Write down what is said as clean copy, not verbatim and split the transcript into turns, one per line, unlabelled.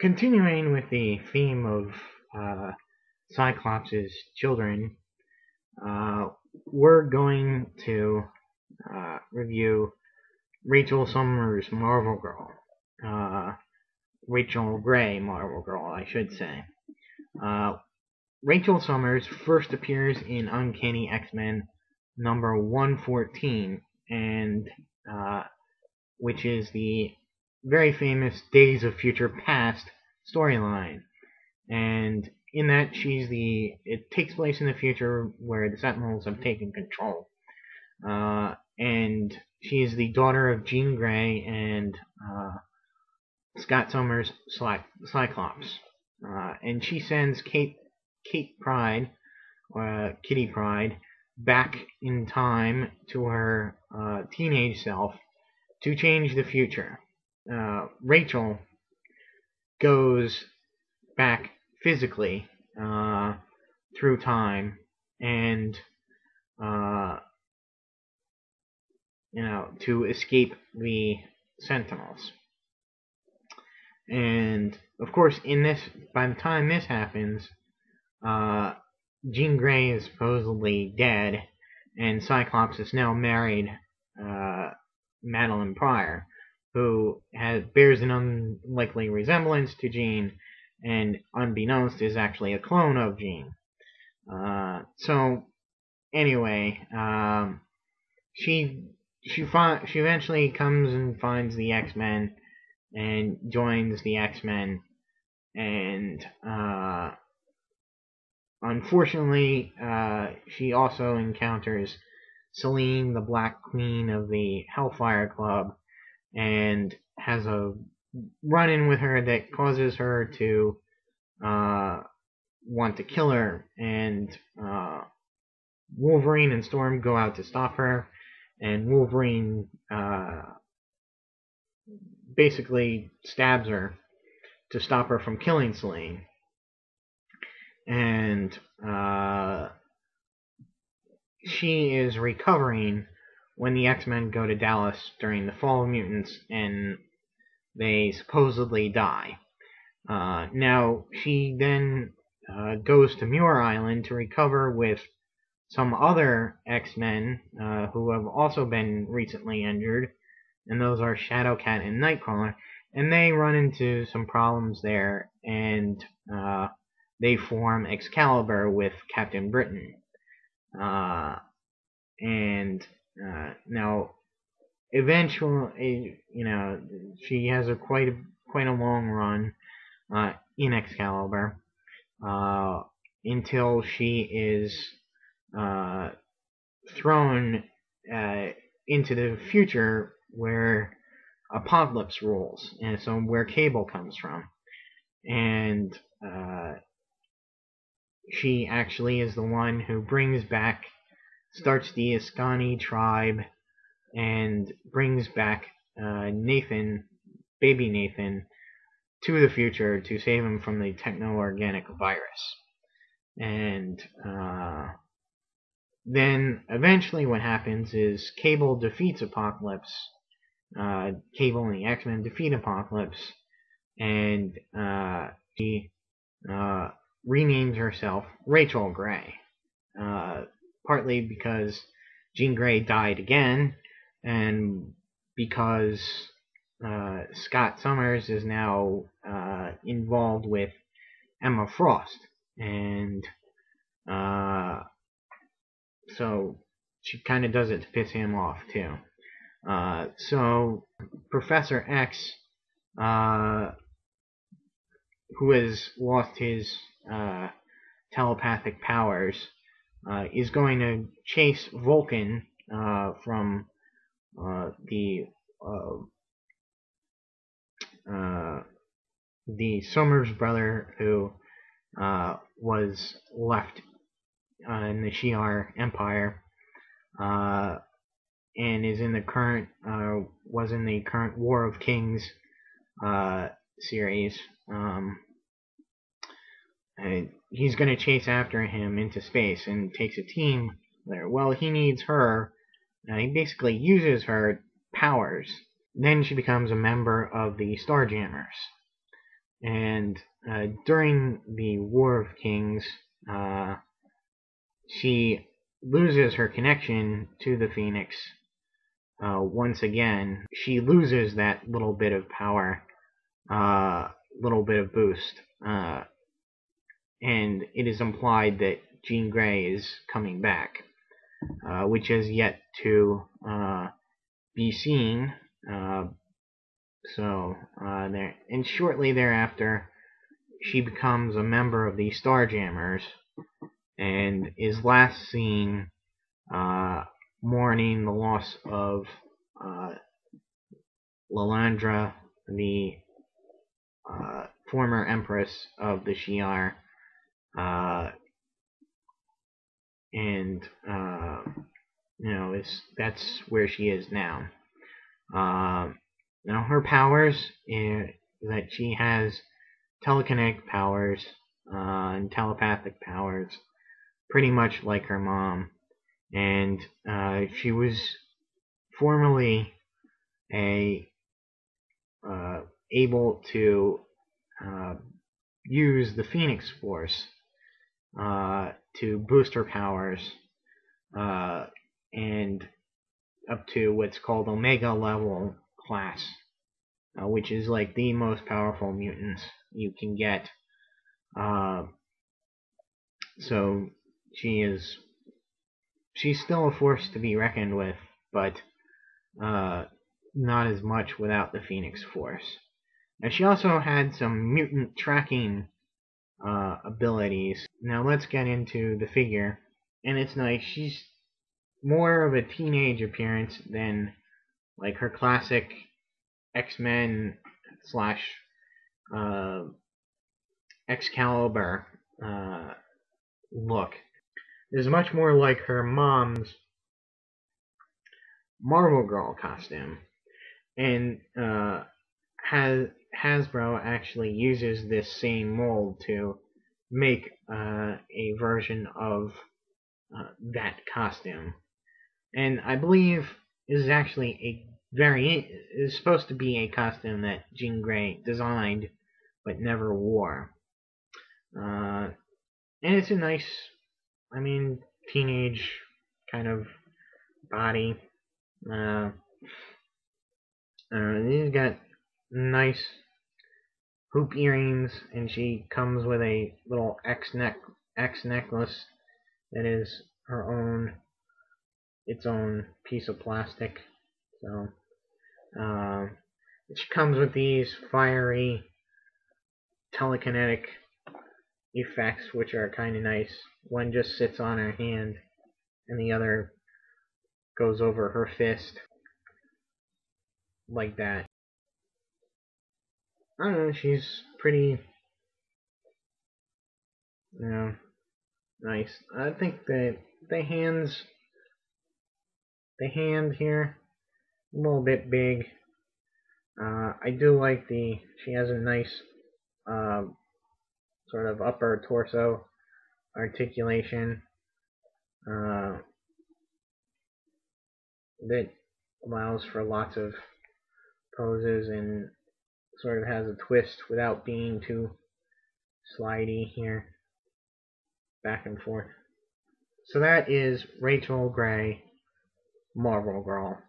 Continuing with the theme of Cyclops' children, uh, we're going to review Rachel Summers' Marvel Girl. Rachel Gray Marvel Girl, I should say. Rachel Summers first appears in Uncanny X-Men number 114, and which is the very famous Days of Future Past storyline. And in that, it takes place in the future where the Sentinels have taken control. And she's the daughter of Jean Grey and Scott Summers' Cyclops. And she sends Kitty Pryde, back in time to her teenage self to change the future. Rachel goes back physically through time and to escape the Sentinels. And of course, by the time this happens, Jean Grey is supposedly dead, and Cyclops is now married Madeline Pryor, who bears an unlikely resemblance to Jean, and unbeknownst is actually a clone of Jean. So anyway, she eventually comes and finds the X-Men and joins the X-Men, and unfortunately, she also encounters Selene, the Black Queen of the Hellfire Club, and has a run-in with her that causes her to want to kill her, and Wolverine and Storm go out to stop her, and Wolverine basically stabs her to stop her from killing Selene. And she is recovering when the X-Men go to Dallas during the Fall of Mutants, and they supposedly die. Now, she then goes to Muir Island to recover with some other X-Men who have also been recently injured, and those are Shadowcat and Nightcrawler, and they run into some problems there, and they form Excalibur with Captain Britain. Now, eventually, she has quite a long run in Excalibur until she is thrown into the future where Apocalypse rules, and so where Cable comes from. And she actually is the one who starts the Askani tribe, and brings back baby Nathan, to the future to save him from the techno-organic virus. And then eventually what happens is Cable defeats Apocalypse. Cable and the X-Men defeat Apocalypse, and she renames herself Rachel Gray, partly because Jean Grey died again, and because Scott Summers is now involved with Emma Frost, and so she kind of does it to piss him off too. So Professor X, who has lost his telepathic powers, is going to chase Vulcan from the Summers brother who was left in the Shi'ar Empire, and was in the current War of Kings series. And he's going to chase after him into space, and takes a team there. Well, he needs her. He basically uses her powers. Then she becomes a member of the Starjammers. And during the War of Kings, she loses her connection to the Phoenix. Once again, she loses that little bit of power, little bit of boost, and it is implied that Jean Grey is coming back, which has yet to be seen. And shortly thereafter, she becomes a member of the Starjammers and is last seen mourning the loss of Lilandra, the former empress of the Shi'ar, and that's where she is now. Now her powers is that she has telekinetic powers and telepathic powers, pretty much like her mom. And she was formerly able to use the Phoenix Force to boost her powers and up to what's called Omega level class, which is like the most powerful mutants you can get. So she's still a force to be reckoned with, but not as much without the Phoenix Force. And she also had some mutant tracking abilities. Now let's get into the figure. And it's nice. She's more of a teenage appearance than like her classic X-Men slash Excalibur look. Is much more like her mom's Marvel Girl costume. And Hasbro actually uses this same mold to make a version of that costume. And I believe this is actually is supposed to be a costume that Jean Grey designed but never wore. And it's a nice, teenage kind of body. She's got nice hoop earrings, and she comes with a little X necklace that is its own piece of plastic. So she comes with these fiery telekinetic effects, which are kind of nice. One just sits on her hand, and the other goes over her fist, like that. I don't know, she's pretty, nice. I think that the hand here, a little bit big. I do like she has a nice sort of upper torso articulation that allows for lots of poses and sort of has a twist without being too slidey here, back and forth. So that is Rachel Grey, Marvel Girl.